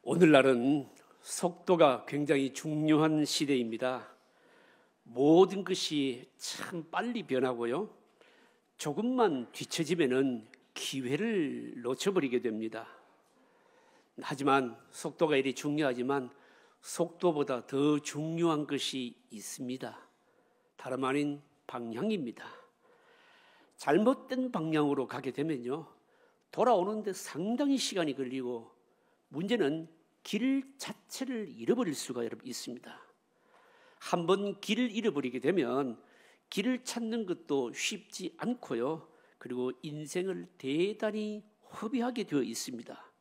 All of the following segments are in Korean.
오늘날은 속도가 굉장히 중요한 시대입니다. 모든 것이 참 빨리 변하고요. 조금만 뒤처지면은 기회를 놓쳐버리게 됩니다. 하지만 속도가 이리 중요하지만 속도보다 더 중요한 것이 있습니다. 다름 아닌 방향입니다. 잘못된 방향으로 가게 되면요, 돌아오는데 상당히 시간이 걸리고 문제는 길 자체를 잃어버릴 수가 있습니다. 한번 길을 잃어버리게 되면 길을 찾는 것도 쉽지 않고요. 그리고 인생을 대단히 허비하게 되어 있습니다.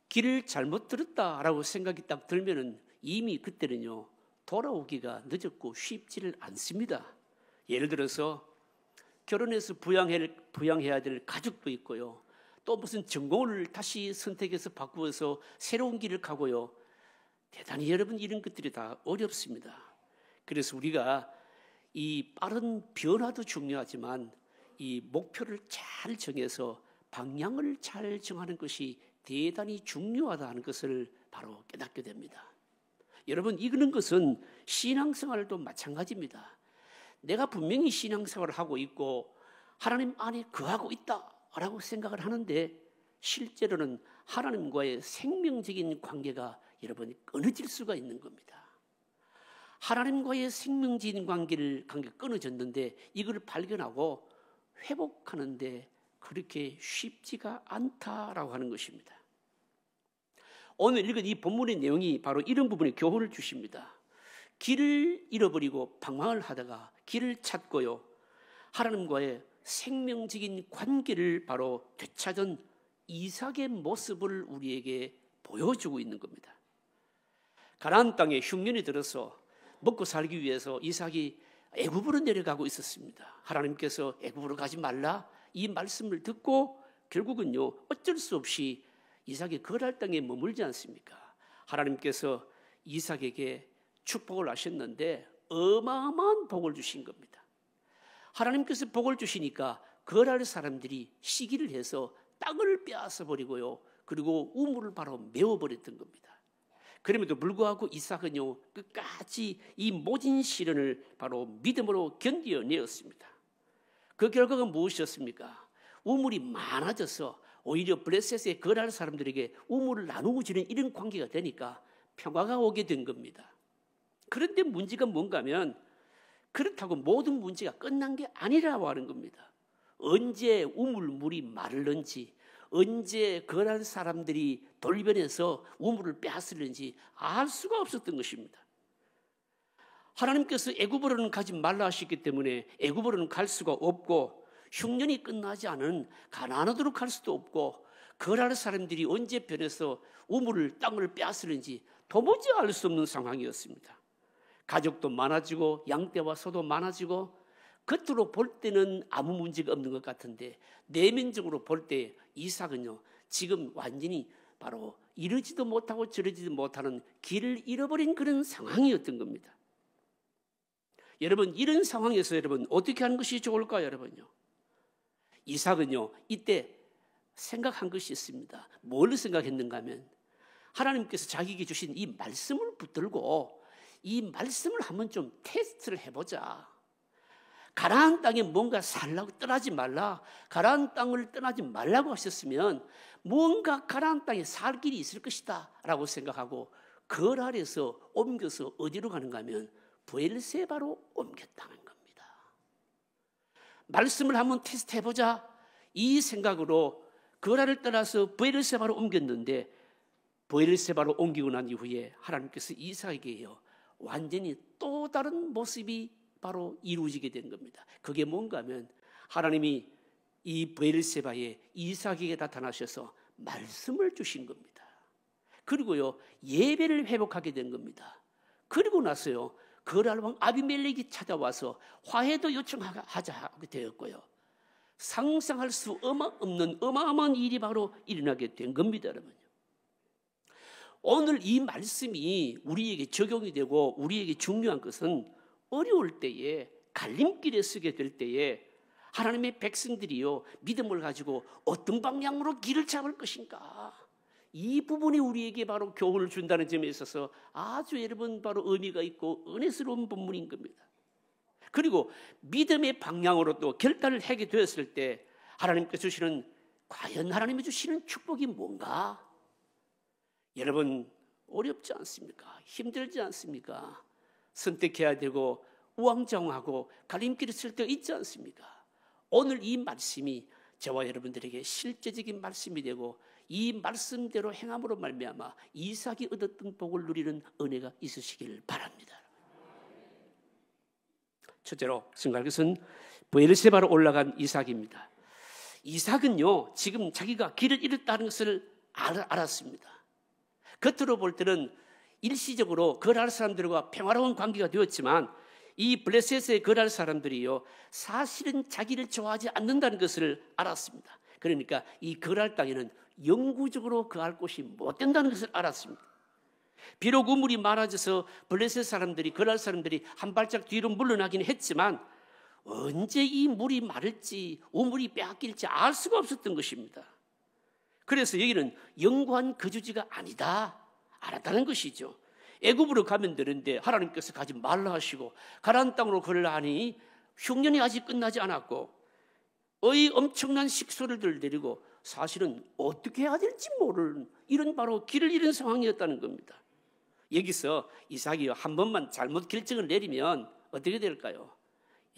길을 잘못 들었다라고 생각이 딱 들면은 이미 그때는요, 돌아오기가 늦었고 쉽지를 않습니다. 예를 들어서 결혼해서 부양해야 될 가족도 있고요. 또 무슨 전공을 다시 선택해서 바꾸어서 새로운 길을 가고요. 대단히 여러분 이런 것들이 다 어렵습니다. 그래서 우리가 이 빠른 변화도 중요하지만 이 목표를 잘 정해서 방향을 잘 정하는 것이 대단히 중요하다는 것을 바로 깨닫게 됩니다. 여러분, 이런 것은 신앙생활도 마찬가지입니다. 내가 분명히 신앙생활을 하고 있고 하나님 안에 거하고 있다라고 생각을 하는데 실제로는 하나님과의 생명적인 관계가 여러분이 끊어질 수가 있는 겁니다. 하나님과의 생명적인 관계가 끊어졌는데 이걸 발견하고 회복하는데 그렇게 쉽지가 않다라고 하는 것입니다. 오늘 읽은 이 본문의 내용이 바로 이런 부분에 교훈을 주십니다. 길을 잃어버리고 방황을 하다가 길을 찾고요, 하나님과의 생명적인 관계를 바로 되찾은 이삭의 모습을 우리에게 보여주고 있는 겁니다. 가나안 땅에 흉년이 들어서 먹고 살기 위해서 이삭이 애굽으로 내려가고 있었습니다. 하나님께서 애굽으로 가지 말라 이 말씀을 듣고 결국은요, 어쩔 수 없이 이삭이 거랄 땅에 머물지 않습니까? 하나님께서 이삭에게 축복을 하셨는데 어마어마한 복을 주신 겁니다. 하나님께서 복을 주시니까 거랄 사람들이 시기를 해서 땅을 빼앗아 버리고요, 그리고 우물을 바로 메워버렸던 겁니다. 그럼에도 불구하고 이삭은요, 끝까지 이 모진 시련을 바로 믿음으로 견뎌내었습니다. 그 결과가 무엇이었습니까? 우물이 많아져서 오히려 블레셋의 거랄 사람들에게 우물을 나누고 주는 이런 관계가 되니까 평화가 오게 된 겁니다. 그런데 문제가 뭔가 하면 그렇다고 모든 문제가 끝난 게 아니라고 하는 겁니다. 언제 우물물이 마르는지, 언제 거랄 사람들이 돌변해서 우물을 빼앗으는지 알 수가 없었던 것입니다. 하나님께서 애굽으로는 가지 말라 하셨기 때문에 애굽으로는 갈 수가 없고, 흉년이 끝나지 않은 가나안으로 갈 수도 없고, 거랄 사람들이 언제 변해서 우물을 땅을 빼앗으는지 도무지 알 수 없는 상황이었습니다. 가족도 많아지고 양떼와 소도 많아지고 겉으로 볼 때는 아무 문제가 없는 것 같은데 내면적으로 볼 때 이삭은요, 지금 완전히 바로 이러지도 못하고 저러지도 못하는 길을 잃어버린 그런 상황이었던 겁니다. 여러분, 이런 상황에서 여러분 어떻게 하는 것이 좋을까요? 여러분요, 이삭은요 이때 생각한 것이 있습니다. 뭘 생각했는가 하면 하나님께서 자기에게 주신 이 말씀을 붙들고 이 말씀을 한번 좀 테스트를 해보자. 가나안 땅에 뭔가 살라고 떠나지 말라, 가나안 땅을 떠나지 말라고 하셨으면 뭔가 가나안 땅에 살 길이 있을 것이다 라고 생각하고 거랄에서 옮겨서 어디로 가는가 하면 브엘세바로 옮겼다는 겁니다. 말씀을 한번 테스트 해보자 이 생각으로 거랄을 떠나서 브엘세바로 옮겼는데, 브엘세바로 옮기고 난 이후에 하나님께서 이삭에게요 완전히 또 다른 모습이 바로 이루어지게 된 겁니다. 그게 뭔가 하면 하나님이 이 브엘세바에 이삭에게 나타나셔서 말씀을 주신 겁니다. 그리고요 예배를 회복하게 된 겁니다. 그리고 나서요 거랄 왕 아비멜렉이 찾아와서 화해도 요청하자 하게 되었고요, 상상할 수 없는 어마어마한 일이 바로 일어나게 된 겁니다. 여러분, 오늘 이 말씀이 우리에게 적용이 되고 우리에게 중요한 것은 어려울 때에 갈림길에 서게 될 때에 하나님의 백성들이요 믿음을 가지고 어떤 방향으로 길을 잡을 것인가, 이 부분이 우리에게 바로 교훈을 준다는 점에 있어서 아주 여러분 바로 의미가 있고 은혜스러운 본문인 겁니다. 그리고 믿음의 방향으로 또 결단을 하게 되었을 때 하나님께서 주시는, 과연 하나님이 주시는 축복이 뭔가? 여러분 어렵지 않습니까? 힘들지 않습니까? 선택해야 되고 우왕좌왕하고 갈림길을 쓸 때 있지 않습니까? 오늘 이 말씀이 저와 여러분들에게 실제적인 말씀이 되고 이 말씀대로 행함으로 말미암아 이삭이 얻었던 복을 누리는 은혜가 있으시길 바랍니다. 첫째로 생각할 것은 브엘세바로 올라간 이삭입니다. 이삭은요, 지금 자기가 길을 잃었다는 것을 알았습니다. 겉으로 볼 때는 일시적으로 거할 사람들과 평화로운 관계가 되었지만 이 블레셋의 거할 사람들이요, 사실은 자기를 좋아하지 않는다는 것을 알았습니다. 그러니까 이 거할 땅에는 영구적으로 거할 곳이 못 된다는 것을 알았습니다. 비록 우물이 많아져서 블레셋 사람들이, 거할 사람들이 한 발짝 뒤로 물러나긴 했지만 언제 이 물이 마를지 우물이 빼앗길지 알 수가 없었던 것입니다. 그래서 여기는 영구한 거주지가 아니다 알았다는 것이죠. 애굽으로 가면 되는데 하나님께서 가지 말라 하시고 가나안 땅으로 걸으라 하니 흉년이 아직 끝나지 않았고 엄청난 식소리들을 데리고 사실은 어떻게 해야 될지 모르는 이런 바로 길을 잃은 상황이었다는 겁니다. 여기서 이삭이 한 번만 잘못 결정을 내리면 어떻게 될까요?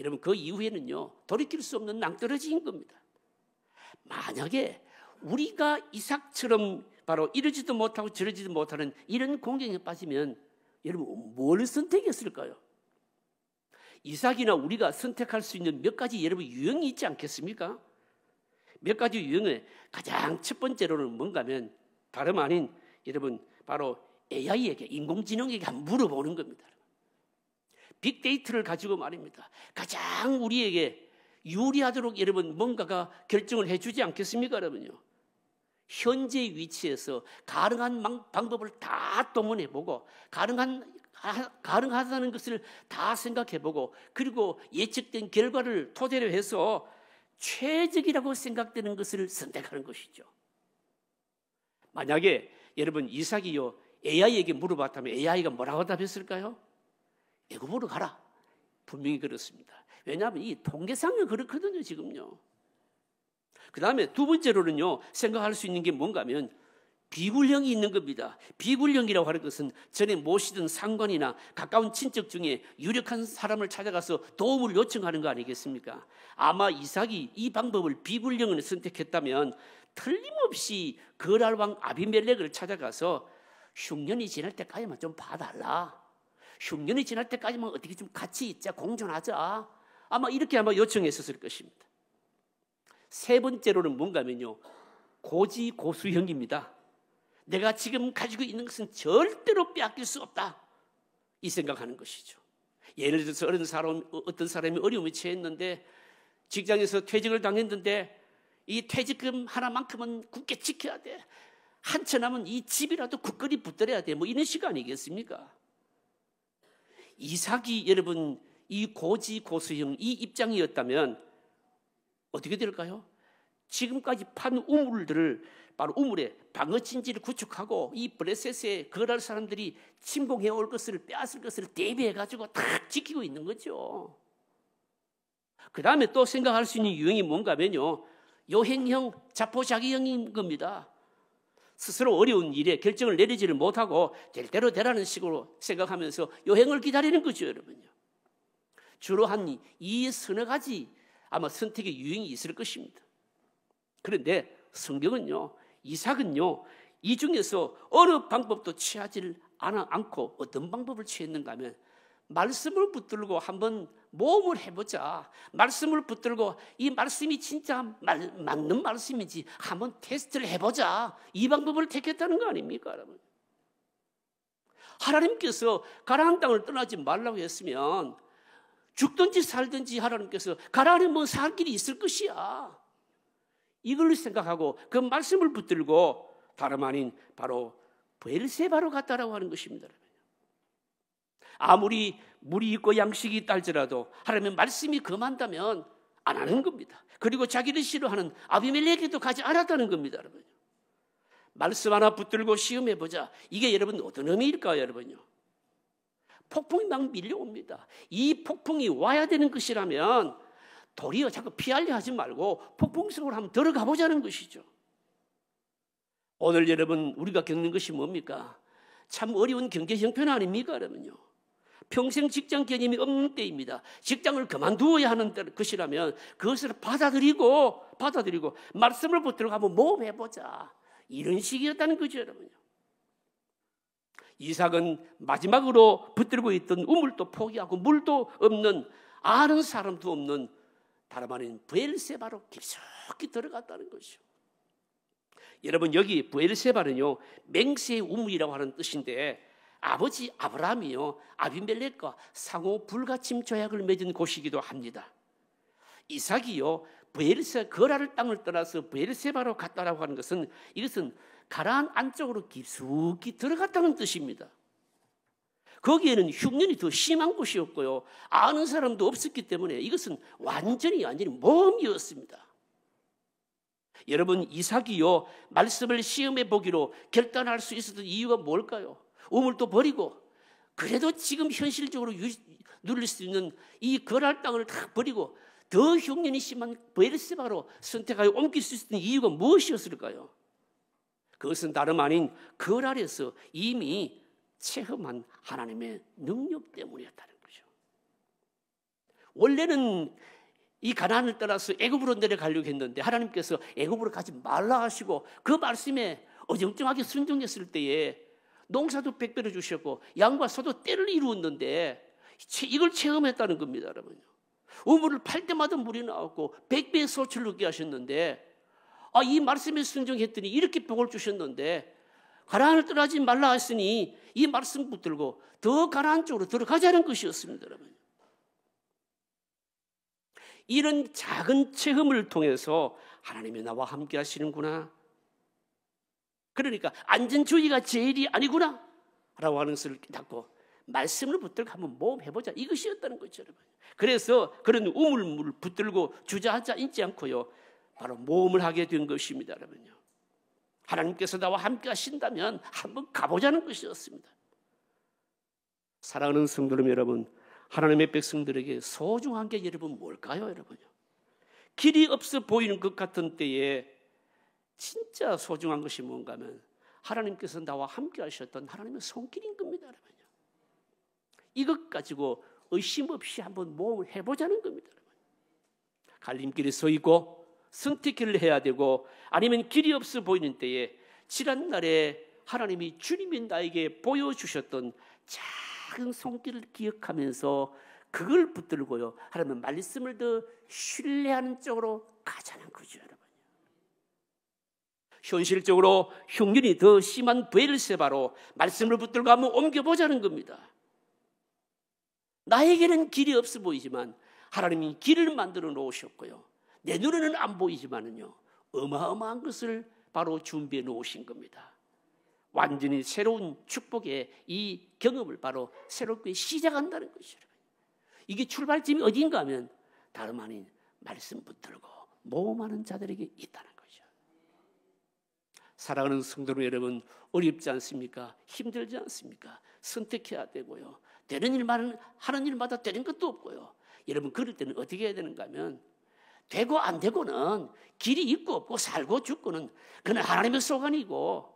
여러분 그 이후에는요 돌이킬 수 없는 낭떠러지인 겁니다. 만약에 우리가 이삭처럼 바로 이러지도 못하고 저러지도 못하는 이런 공경에 빠지면 여러분 뭘 선택했을까요? 이삭이나 우리가 선택할 수 있는 몇 가지 여러분 유형이 있지 않겠습니까? 몇 가지 유형에 가장 첫 번째로는 뭔가 하면 다름 아닌 여러분 바로 AI에게, 인공지능에게 한번 물어보는 겁니다. 빅데이터를 가지고 말입니다. 가장 우리에게 유리하도록 여러분 뭔가가 결정을 해주지 않겠습니까 여러분요? 현재 위치에서 가능한 방법을 다 동원해보고 가능하다는 것을 다 생각해보고 그리고 예측된 결과를 토대로 해서 최적이라고 생각되는 것을 선택하는 것이죠. 만약에 여러분 이삭이요 AI에게 물어봤다면 AI가 뭐라고 답했을까요? 애굽으로 가라. 분명히 그렇습니다. 왜냐하면 이 통계상은 그렇거든요 지금요. 그 다음에 두 번째로는요 생각할 수 있는 게 뭔가 하면 비굴형이 있는 겁니다. 비굴형이라고 하는 것은 전에 모시던 상관이나 가까운 친척 중에 유력한 사람을 찾아가서 도움을 요청하는 거 아니겠습니까? 아마 이삭이 이 방법을 비굴형을 선택했다면 틀림없이 거랄 왕 아비멜렉을 찾아가서 흉년이 지날 때까지만 좀 봐달라. 흉년이 지날 때까지만 어떻게 좀 같이 있자, 공존하자. 아마 이렇게 요청했었을 것입니다. 세 번째로는 뭔가 하면요 고지고수형입니다. 내가 지금 가지고 있는 것은 절대로 빼앗길 수 없다 이 생각하는 것이죠. 예를 들어서 어떤 사람이 어려움에 처했는데 직장에서 퇴직을 당했는데 이 퇴직금 하나만큼은 굳게 지켜야 돼. 한쳐 남은 이 집이라도 굳건히 붙들어야 돼. 뭐 이런 시간 아니겠습니까? 이삭이 여러분 이 고지고수형 이 입장이었다면 어떻게 될까요? 지금까지 판 우물들을 바로 우물에 방어진지를 구축하고 이 블레셋에 거할 사람들이 침공해 올 것을 빼앗을 것을 대비해가지고 탁 지키고 있는 거죠. 그 다음에 또 생각할 수 있는 유형이 뭔가 하면요 요행형, 자포자기형인 겁니다. 스스로 어려운 일에 결정을 내리지를 못하고 될 대로 되라는 식으로 생각하면서 요행을 기다리는 거죠 여러분요. 주로 한 이 서너 가지 아마 선택의 유형이 있을 것입니다. 그런데 성경은요 이삭은요 이 중에서 어느 방법도 취하지 않고 어떤 방법을 취했는가 하면 말씀을 붙들고 한번 모험을 해보자. 말씀을 붙들고 이 말씀이 진짜 맞는 말씀인지 한번 테스트를 해보자. 이 방법을 택했다는 거 아닙니까 여러분? 하나님께서 가나안 땅을 떠나지 말라고 했으면 죽든지 살든지 하나님께서 가나안에 뭐 살 길이 있을 것이야. 이걸 생각하고 그 말씀을 붙들고 다름 아닌 바로 브엘세바로 갔다라고 하는 것입니다. 아무리 물이 있고 양식이 있달지라도 하나님의 말씀이 금한다면 안 하는 겁니다. 그리고 자기를 싫어하는 아비멜렉에도 가지 않았다는 겁니다. 여러분. 말씀 하나 붙들고 시험해보자. 이게 여러분 어떤 의미일까요, 여러분요? 폭풍이 막 밀려옵니다. 이 폭풍이 와야 되는 것이라면 도리어 자꾸 피하려 하지 말고 폭풍 속으로 한번 들어가 보자는 것이죠. 오늘 여러분 우리가 겪는 것이 뭡니까? 참 어려운 경제 형편 아닙니까, 여러분요? 평생 직장 개념이 없는 때입니다. 직장을 그만두어야 하는 것이라면 그것을 받아들이고 말씀을 붙들고 한번 모험해보자. 이런 식이었다는 거죠, 여러분요. 이삭은 마지막으로 붙들고 있던 우물도 포기하고 물도 없는, 아는 사람도 없는 다름 아닌 브엘세바로 깊숙이 들어갔다는 것이죠. 여러분 여기 브엘세바는요 맹세의 우물이라고 하는 뜻인데, 아버지 아브라함이요 아비멜렉과 상호 불가침 조약을 맺은 곳이기도 합니다. 이삭이요 거라를 땅을 떠나서 브엘세바로 갔다라고 하는 것은, 이것은 가나안 안쪽으로 깊숙이 들어갔다는 뜻입니다. 거기에는 흉년이 더 심한 곳이었고요, 아는 사람도 없었기 때문에 이것은 완전히 모험이었습니다. 여러분 이삭이요 말씀을 시험해 보기로 결단할 수 있었던 이유가 뭘까요? 우물도 버리고, 그래도 지금 현실적으로 누릴 수 있는 이 거랄 땅을 다 버리고 더 흉년이 심한 브엘세바로 선택하여 옮길 수 있었던 이유가 무엇이었을까요? 그것은 다름 아닌 거랄에서 이미 체험한 하나님의 능력 때문이었다는 거죠. 원래는 이 가나안을 떠나서 애굽으로 내려가려고 했는데 하나님께서 애굽으로 가지 말라 하시고 그 말씀에 어정쩡하게 순종했을 때에 농사도 백배로 주셨고 양과 소도 때를 이루었는데 이걸 체험했다는 겁니다, 여러분. 우물을 팔 때마다 물이 나왔고 100배의 소출을 얻게 하셨는데, 이 말씀에 순종했더니 이렇게 복을 주셨는데, 가나안을 떠나지 말라 했으니 이 말씀 붙들고 더 가나안 쪽으로 들어가자는 것이었습니다, 여러분. 이런 작은 체험을 통해서 하나님이 나와 함께 하시는구나, 그러니까 안전주의가 제일이 아니구나 라고 하는 것을 깨닫고 말씀을 붙들고 한번 모험해보자, 이것이었다는 거죠, 여러분. 그래서 그런 우물물 붙들고 주저앉아 있지 않고요 바로 모험을 하게 된 것입니다, 여러분요. 하나님께서 나와 함께 하신다면 한번 가보자는 것이었습니다. 사랑하는 성도 여러분, 하나님의 백성들에게 소중한 게 여러분 뭘까요, 여러분요? 길이 없어 보이는 것 같은 때에 진짜 소중한 것이 뭔가 하면 하나님께서 나와 함께 하셨던 하나님의 손길인 겁니다, 여러분요. 이것 가지고 의심 없이 한번 모험을 해보자는 겁니다, 여러분. 갈림길에 서 있고 선택을 해야 되고, 아니면 길이 없어 보이는 때에 지난날에 하나님이 주님이 나에게 보여주셨던 작은 손길을 기억하면서 그걸 붙들고요 하나님 말씀을 더 신뢰하는 쪽으로 가자는 거죠, 여러분. 현실적으로 흉년이 더 심한 브엘세바로 말씀을 붙들고 한번 옮겨보자는 겁니다. 나에게는 길이 없어 보이지만 하나님이 길을 만들어 놓으셨고요, 내 눈에는 안 보이지만은요 어마어마한 것을 바로 준비해 놓으신 겁니다. 완전히 새로운 축복의 이 경험을 바로 새롭게 시작한다는 것이죠. 이게 출발점이 어딘가 하면 다름 아닌 말씀 붙들고 모험하는 자들에게 있다는 거죠. 사랑하는 성도 여러분, 어렵지 않습니까? 힘들지 않습니까? 선택해야 되고요, 되는 일만 하는 일마다 되는 것도 없고요. 여러분 그럴 때는 어떻게 해야 되는가 하면, 되고 안 되고는 길이 있고 없고 살고 죽고는 그는 하나님의 소관이고,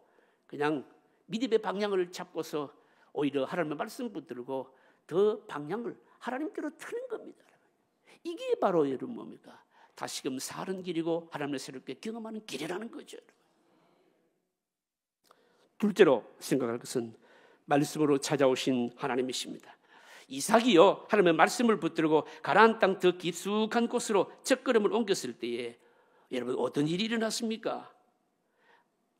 그냥 믿음의 방향을 잡고서 오히려 하나님의 말씀 붙들고 더 방향을 하나님께로 트는 겁니다. 이게 바로 여러분 뭡니까? 다시금 사는 길이고 하나님을 새롭게 경험하는 길이라는 거죠. 둘째로 생각할 것은 말씀으로 찾아오신 하나님이십니다. 이삭이요 하나님의 말씀을 붙들고 가나안 땅 더 깊숙한 곳으로 첫걸음을 옮겼을 때에 여러분 어떤 일이 일어났습니까?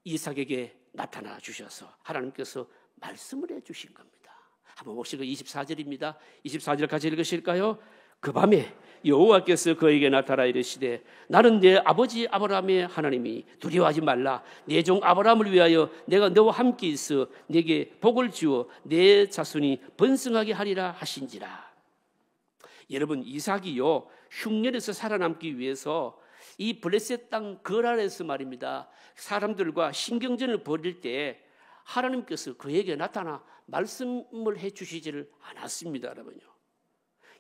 이삭에게 나타나 주셔서 하나님께서 말씀을 해주신 겁니다. 한번 보시고 24절입니다. 24절 같이 읽으실까요? 그 밤에 여호와께서 그에게 나타나 이르시되 나는 내 아버지 아브라함의 하나님이 두려워하지 말라. 내 종 아브라함을 위하여 내가 너와 함께 있어 내게 복을 주어 내 자손이 번성하게 하리라 하신지라. 여러분 이삭이요 흉년에서 살아남기 위해서 이 블레셋 땅 거랄에서 말입니다. 사람들과 신경전을 벌일 때 하나님께서 그에게 나타나 말씀을 해주시지를 않았습니다, 여러분요.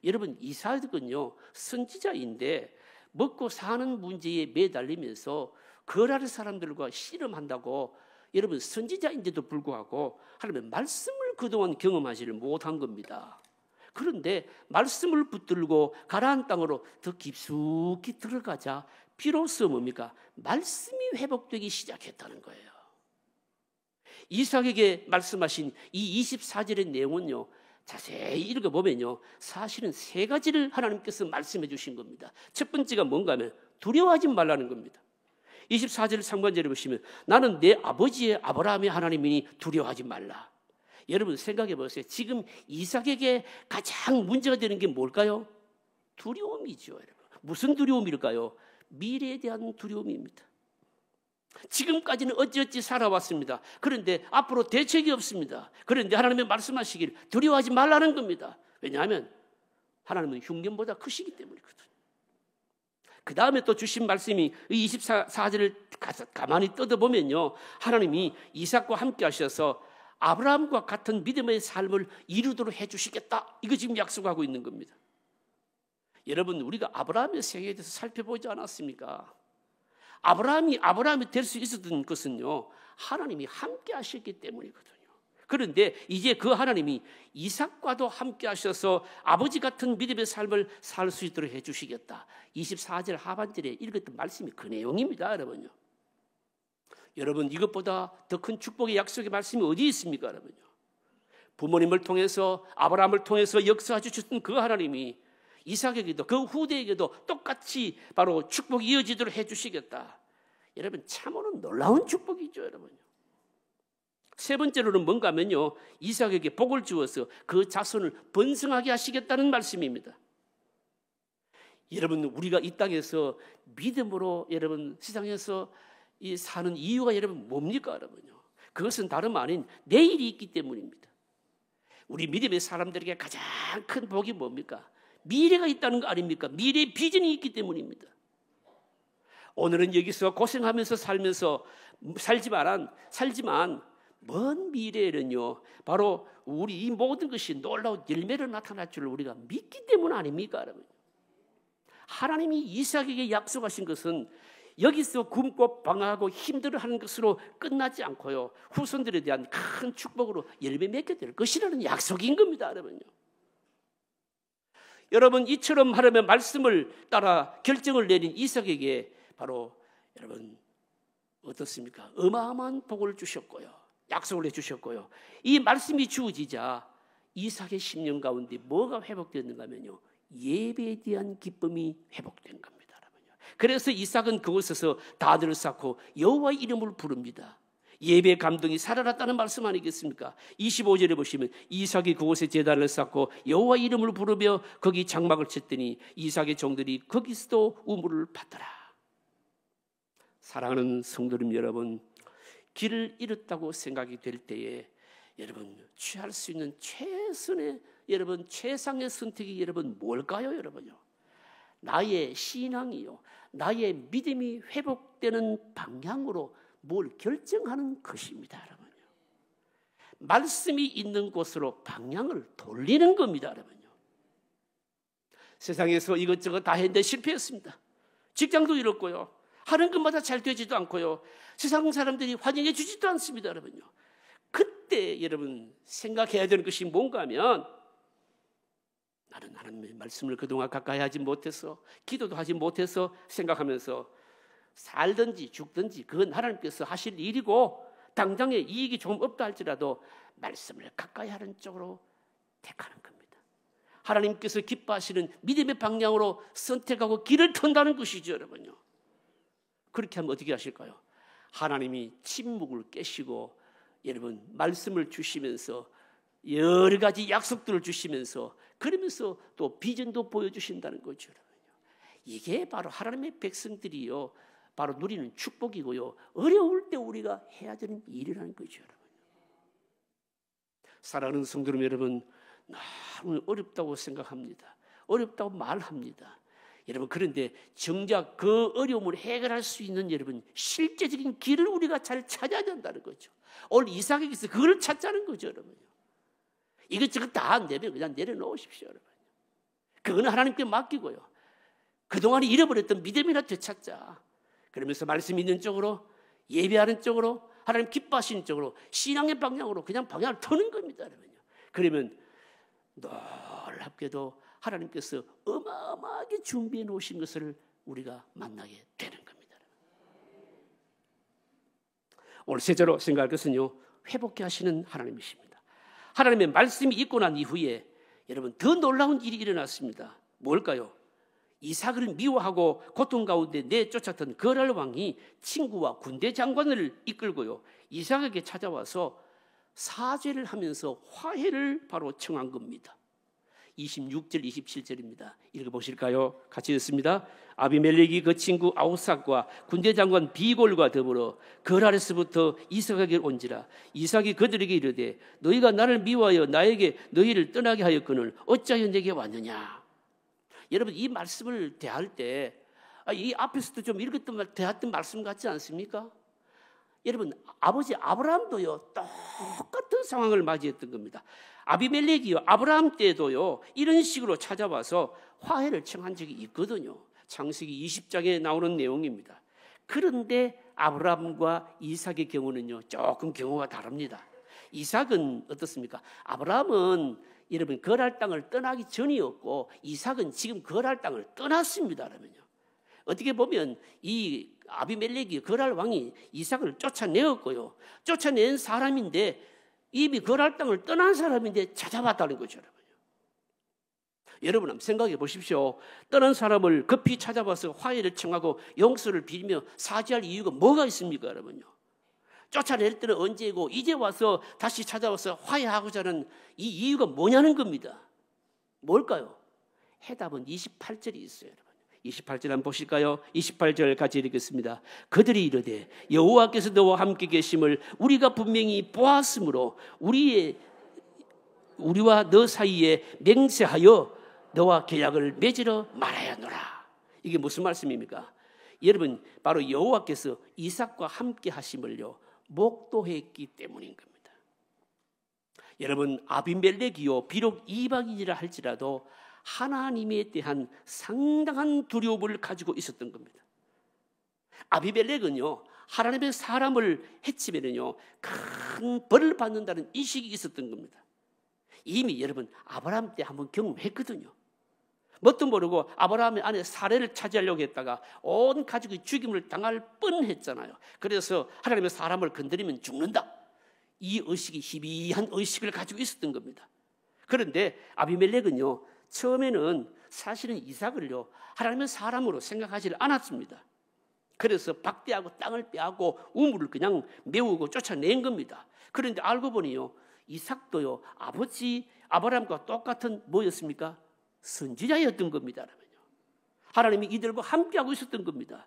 여러분, 이삭은요 선지자인데 먹고 사는 문제에 매달리면서 거랄의 사람들과 씨름한다고 여러분 선지자인데도 불구하고 하나님의 말씀을 그동안 경험하지를 못한 겁니다. 그런데 말씀을 붙들고 가나안 땅으로 더 깊숙이 들어가자 비로소 뭡니까? 말씀이 회복되기 시작했다는 거예요. 이삭에게 말씀하신 이 24절의 내용은요, 자세히 읽어보면요, 사실은 세 가지를 하나님께서 말씀해 주신 겁니다. 첫 번째가 뭔가 하면 두려워하지 말라는 겁니다. 24절 상반절에 보시면 나는 내 아버지의 아브라함의 하나님이니 두려워하지 말라. 여러분 생각해 보세요. 지금 이삭에게 가장 문제가 되는 게 뭘까요? 두려움이죠. 여러분. 무슨 두려움일까요? 미래에 대한 두려움입니다. 지금까지는 어찌어찌 살아왔습니다. 그런데 앞으로 대책이 없습니다. 그런데 하나님의 말씀하시길 두려워하지 말라는 겁니다. 왜냐하면 하나님은 흉년보다 크시기 때문이거든요. 그 다음에 또 주신 말씀이 24절을 가만히 뜯어보면요, 하나님이 이삭과 함께 하셔서 아브라함과 같은 믿음의 삶을 이루도록 해주시겠다, 이거 지금 약속하고 있는 겁니다. 여러분, 우리가 아브라함의 생애에 대해서 살펴보지 않았습니까? 아브라함이 될 수 있었던 것은요, 하나님이 함께 하셨기 때문이거든요. 그런데 이제 그 하나님이 이삭과도 함께 하셔서 아버지 같은 믿음의 삶을 살 수 있도록 해주시겠다. 24절 하반절에 읽었던 말씀이 그 내용입니다, 여러분요. 여러분, 이것보다 더 큰 축복의 약속의 말씀이 어디 있습니까, 여러분요? 부모님을 통해서, 아브라함을 통해서 역사해 주셨던 그 하나님이 이삭에게도 그 후대에게도 똑같이 바로 축복이 이어지도록 해주시겠다. 여러분, 참으로 놀라운 축복이죠, 여러분요. 세 번째로는 뭔가 하면요, 이삭에게 복을 주어서 그 자손을 번성하게 하시겠다는 말씀입니다. 여러분, 우리가 이 땅에서 믿음으로 여러분 세상에서 사는 이유가 여러분 뭡니까, 여러분요? 그것은 다름 아닌 내일이 있기 때문입니다. 우리 믿음의 사람들에게 가장 큰 복이 뭡니까? 미래가 있다는 거 아닙니까? 미래의 비전이 있기 때문입니다. 오늘은 여기서 고생하면서 살지만 먼 미래에는요, 바로 우리 이 모든 것이 놀라운 열매로 나타날 줄 우리가 믿기 때문 아닙니까, 여러분? 하나님이 이삭에게 약속하신 것은 여기서 굶고 방황하고 힘들어하는 것으로 끝나지 않고요, 후손들에 대한 큰 축복으로 열매 맺게 될 것이라는 약속인 겁니다, 여러분요. 여러분, 이처럼 하나님의 말씀을 따라 결정을 내린 이삭에게 바로 여러분 어떻습니까? 어마어마한 복을 주셨고요, 약속을 해주셨고요. 이 말씀이 주어지자 이삭의 심령 가운데 뭐가 회복되었는가 하면요, 예배에 대한 기쁨이 회복된 겁니다, 여러분요. 그래서 이삭은 그곳에서 다들을 쌓고 여호와의 이름을 부릅니다. 예배 감동이 살아났다는 말씀 아니겠습니까? 25절에 보시면 이삭이 그곳에 제단을 쌓고 여호와의 이름을 부르며 거기 장막을 쳤더니 이삭의 종들이 거기서도 우물을 받더라. 사랑하는 성도님 여러분, 길을 잃었다고 생각이 될 때에 여러분 취할 수 있는 최선의 여러분 최상의 선택이 여러분 뭘까요, 여러분요? 나의 신앙이요, 나의 믿음이 회복되는 방향으로 뭘 결정하는 것입니다, 여러분요. 말씀이 있는 곳으로 방향을 돌리는 겁니다, 여러분요. 세상에서 이것저것 다 했는데 실패했습니다. 직장도 잃었고요, 하는 것마다 잘 되지도 않고요, 세상 사람들이 환영해 주지도 않습니다, 여러분요. 그때 여러분 생각해야 되는 것이 뭔가 하면, 나는 하나님의 말씀을 그동안 가까이 하지 못해서, 기도도 하지 못해서 생각하면서 살든지 죽든지 그건 하나님께서 하실 일이고 당장의 이익이 조금 없다 할지라도 말씀을 가까이 하는 쪽으로 택하는 겁니다. 하나님께서 기뻐하시는 믿음의 방향으로 선택하고 길을 턴다는 것이죠, 여러분요. 그렇게 하면 어떻게 하실까요? 하나님이 침묵을 깨시고 여러분 말씀을 주시면서 여러 가지 약속들을 주시면서 그러면서 또 비전도 보여주신다는 거죠, 여러분요. 이게 바로 하나님의 백성들이요, 바로 누리는 축복이고요, 어려울 때 우리가 해야 되는 일이라는 거죠, 여러분. 사랑하는 성도 여러분, 너무 어렵다고 생각합니다. 어렵다고 말합니다. 여러분, 그런데 정작 그 어려움을 해결할 수 있는 여러분 실제적인 길을 우리가 잘 찾아야 된다는 거죠. 오늘 이삭에게서 그걸 찾자는 거죠, 여러분. 이것저것 다 안 되면 그냥 내려놓으십시오, 여러분. 그거는 하나님께 맡기고요. 그동안 잃어버렸던 믿음이나 되찾자. 그러면서 말씀 있는 쪽으로, 예배하는 쪽으로, 하나님 기뻐하시는 쪽으로, 신앙의 방향으로 그냥 방향을 터는 겁니다, 여러분요. 그러면 놀랍게도 하나님께서 어마어마하게 준비해 놓으신 것을 우리가 만나게 되는 겁니다. 오늘 셋째로 생각할 것은요, 회복해 하시는 하나님이십니다. 하나님의 말씀이 있고 난 이후에 여러분 더 놀라운 일이 일어났습니다. 뭘까요? 이삭을 미워하고 고통 가운데 내쫓았던 거랄 왕이 친구와 군대 장관을 이끌고요, 이삭에게 찾아와서 사죄를 하면서 화해를 바로 청한 겁니다. 26절 27절입니다. 읽어보실까요? 같이 읽습니다. 아비멜렉이 그 친구 아우삭과 군대 장관 비골과 더불어 거랄에서부터 이삭에게 온지라. 이삭이 그들에게 이르되 너희가 나를 미워하여 나에게 너희를 떠나게 하였거늘 어찌하여 내게 왔느냐. 여러분, 이 말씀을 대할 때 이 앞에서도 좀 읽었던 대했던 말씀 같지 않습니까? 여러분, 아버지 아브라함도요 똑같은 상황을 맞이했던 겁니다. 아비멜렉이요 아브라함 때도요 이런 식으로 찾아와서 화해를 청한 적이 있거든요. 창세기 20장에 나오는 내용입니다. 그런데 아브라함과 이삭의 경우는요 조금 경우가 다릅니다. 이삭은 어떻습니까? 아브라함은 여러분 거랄 땅을 떠나기 전이었고 이삭은 지금 거랄 땅을 떠났습니다. 그러면요. 어떻게 보면 이 아비멜렉이 거랄 왕이 이삭을 쫓아내었고요. 쫓아낸 사람인데 이미 거랄 땅을 떠난 사람인데 찾아왔다는 거죠. 여러분 한번 생각해 보십시오. 떠난 사람을 급히 찾아와서 화해를 청하고 용서를 빌며 사죄할 이유가 뭐가 있습니까, 여러분요? 쫓아낼 때는 언제고 이제 와서 다시 찾아와서 화해하고자 하는 이 이유가 뭐냐는 겁니다. 뭘까요? 해답은 28절이 있어요, 여러분. 28절 한번 보실까요? 28절 같이 읽겠습니다. 그들이 이르되 여호와께서 너와 함께 계심을 우리가 분명히 보았으므로 우리와 너 사이에 맹세하여 너와 계약을 맺으러 말하였노라. 이게 무슨 말씀입니까? 여러분, 바로 여호와께서 이삭과 함께 하심을요 목도했기 때문인 겁니다. 여러분, 아비멜렉이요 비록 이방인이라 할지라도 하나님에 대한 상당한 두려움을 가지고 있었던 겁니다. 아비멜렉은요 하나님의 사람을 해치면은요 큰 벌을 받는다는 인식이 있었던 겁니다. 이미 여러분 아브라함 때 한번 경험했거든요. 뭣도 모르고 아브라함의 아내 사례를 차지하려고 했다가 온 가족이 죽임을 당할 뻔했잖아요. 그래서 하나님의 사람을 건드리면 죽는다, 이 의식이 희비한 의식을 가지고 있었던 겁니다. 그런데 아비멜렉은요 처음에는 사실은 이삭을요 하나님의 사람으로 생각하지 않았습니다. 그래서 박대하고 땅을 빼앗고 우물을 그냥 메우고 쫓아낸 겁니다. 그런데 알고 보니요 이삭도요 아버지 아브라함과 똑같은 뭐였습니까? 선지자였던 겁니다. 하나님이 이들과 함께하고 있었던 겁니다.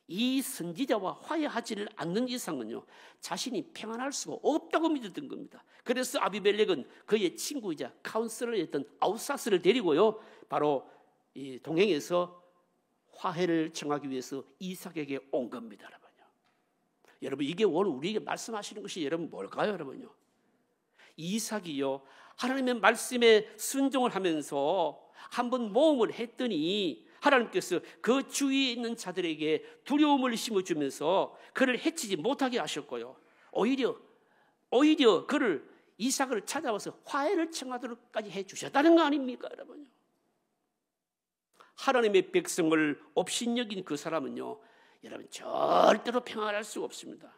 이 선지자와 화해하지를 않는 이상은요 자신이 평안할 수가 없다고 믿었던 겁니다. 그래서 아비멜렉은 그의 친구이자 카운슬러였던 아우삭스를 데리고요 바로 이 동행해서 화해를 청하기 위해서 이삭에게 온 겁니다. 여러분, 이게 오늘 우리에게 말씀하시는 것이 여러분 뭘까요? 여러분요, 이삭이요 하나님의 말씀에 순종을 하면서 한번 모험을 했더니 하나님께서 그 주위에 있는 자들에게 두려움을 심어주면서 그를 해치지 못하게 하셨고요, 오히려 그를 이삭을 찾아와서 화해를 청하도록까지 해주셨다는 거 아닙니까, 여러분요? 하나님의 백성을 업신여긴 그 사람은요 여러분 절대로 평안할 수가 없습니다.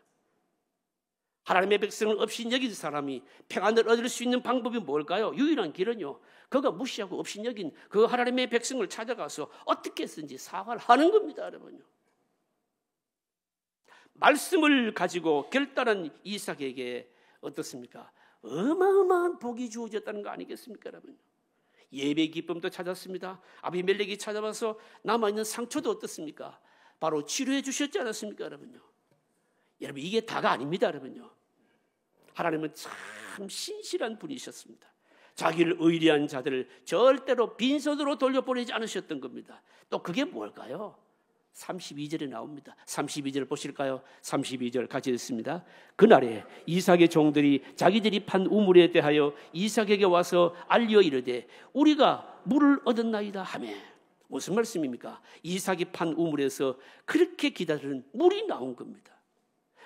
하나님의 백성을 업신여긴 사람이 평안을 얻을 수 있는 방법이 뭘까요? 유일한 길은요 그가 무시하고 업신여긴 그 하나님의 백성을 찾아가서 어떻게 해서든지 사과를 하는 겁니다. 여러분요, 말씀을 가지고 결단한 이삭에게 어떻습니까? 어마어마한 복이 주어졌다는 거 아니겠습니까, 여러분? 예배 기쁨도 찾았습니다. 아비멜렉이 찾아와서 남아있는 상처도 어떻습니까? 바로 치료해 주셨지 않았습니까, 여러분요? 여러분, 이게 다가 아닙니다, 여러분요. 하나님은 참 신실한 분이셨습니다. 자기를 의리한 자들을 절대로 빈손으로 돌려보내지 않으셨던 겁니다. 또 그게 뭘까요? 32절에 나옵니다. 32절 보실까요? 32절 같이 읽습니다. 그날에 이삭의 종들이 자기들이 판 우물에 대하여 이삭에게 와서 알려 이르되 우리가 물을 얻었나이다 하매. 무슨 말씀입니까? 이삭이 판 우물에서 그렇게 기다리는 물이 나온 겁니다.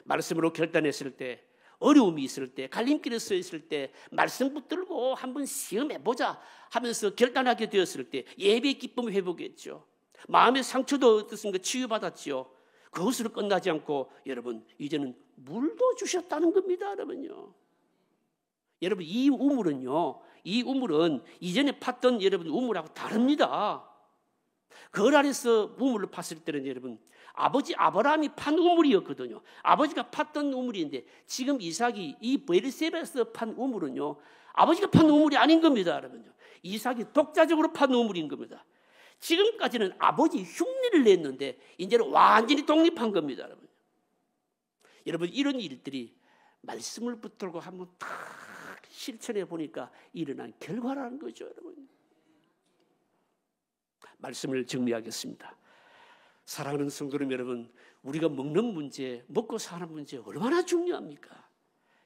말씀으로 결단했을 때, 어려움이 있을 때, 갈림길에 서 있을 때 말씀 붙들고 한번 시험해보자 하면서 결단하게 되었을 때 예배의 기쁨을 회복했죠. 마음의 상처도 어떻습니까? 치유받았죠. 그것으로 끝나지 않고 여러분 이제는 물도 주셨다는 겁니다. 여러분요. 여러분 이 우물은 이전에 팠던 여러분 우물하고 다릅니다. 그 아래서 우물을 팠을 때는 여러분 아버지 아브라함이 판 우물이었거든요. 아버지가 팠던 우물인데 지금 이삭이 이 베르세바에서 판 우물은요 아버지가 판 우물이 아닌 겁니다. 여러분요. 이삭이 독자적으로 판 우물인 겁니다. 지금까지는 아버지 흉내를 냈는데 이제는 완전히 독립한 겁니다. 여러분. 여러분 이런 일들이 말씀을 붙들고 한번 탁 실천해 보니까 일어난 결과라는 거죠. 여러분. 말씀을 정리하겠습니다. 사랑하는 성도님 여러분, 우리가 먹는 문제, 먹고 사는 문제 얼마나 중요합니까?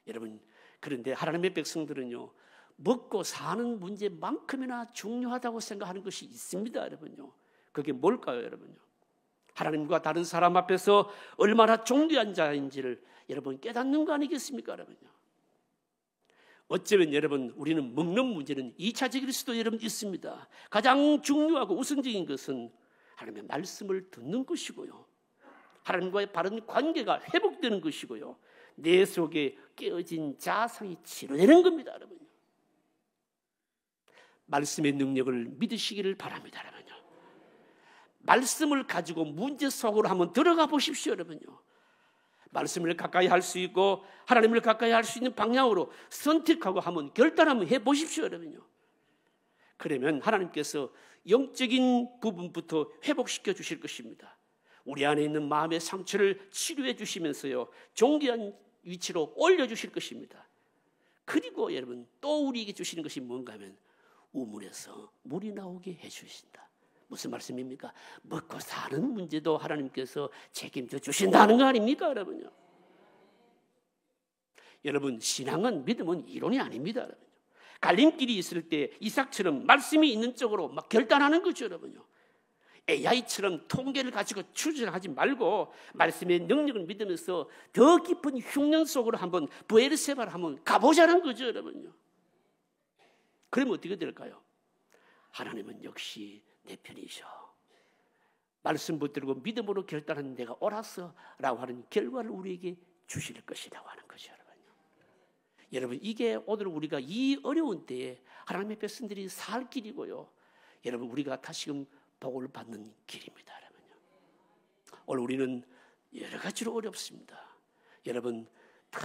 여러분, 그런데 하나님의 백성들은요 먹고 사는 문제만큼이나 중요하다고 생각하는 것이 있습니다. 여러분요. 그게 뭘까요? 여러분요. 하나님과 다른 사람 앞에서 얼마나 존귀한 자인지를 여러분 깨닫는 거 아니겠습니까? 여러분요. 어쩌면 여러분 우리는 먹는 문제는 2차적일 수도 여러분 있습니다. 가장 중요하고 우선적인 것은 하나님의 말씀을 듣는 것이고요. 하나님과의 바른 관계가 회복되는 것이고요. 내 속에 깨어진 자상이 치료되는 겁니다. 여러분. 말씀의 능력을 믿으시기를 바랍니다. 여러분요. 말씀을 가지고 문제 속으로 한번 들어가 보십시오. 여러분요. 말씀을 가까이 할 수 있고 하나님을 가까이 할 수 있는 방향으로 선택하고 한번 결단 한번 해보십시오. 여러분요. 그러면 하나님께서 영적인 부분부터 회복시켜 주실 것입니다. 우리 안에 있는 마음의 상처를 치료해 주시면서요 존귀한 위치로 올려주실 것입니다. 그리고 여러분 또 우리에게 주시는 것이 뭔가 하면 우물에서 물이 나오게 해주신다. 무슨 말씀입니까? 먹고 사는 문제도 하나님께서 책임져 주신다는 거 아닙니까? 여러분요. 여러분 신앙은 믿음은 이론이 아닙니다. 여러분요. 갈림길이 있을 때 이삭처럼 말씀이 있는 쪽으로 막 결단하는 거죠. 여러분요. AI처럼 통계를 가지고 추진하지 말고 말씀의 능력을 믿으면서 더 깊은 흉년 속으로 한번 브에르세바를 한번 가보자는 거죠. 여러분요. 그러면 어떻게 될까요? 하나님은 역시 내 편이셔. 말씀 붙들고 믿음으로 결단하는 내가 옳았어 라고 하는 결과를 우리에게 주실 것이라고 하는 거죠. 여러분 이게 오늘 우리가 이 어려운 때에 하나님의 백성들이 살 길이고요. 여러분 우리가 다시금 복을 받는 길입니다. 여러분요. 오늘 우리는 여러 가지로 어렵습니다. 여러분 다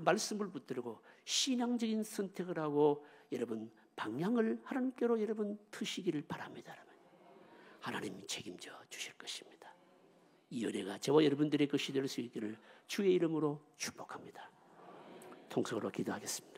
말씀을 붙들고 신앙적인 선택을 하고 여러분 방향을 하나님께로 여러분 트시기를 바랍니다. 여러분. 하나님이 책임져 주실 것입니다. 이 은혜가 저와 여러분들의 것이 될 수 있기를 주의 이름으로 축복합니다. 통성으로 기도하겠습니다.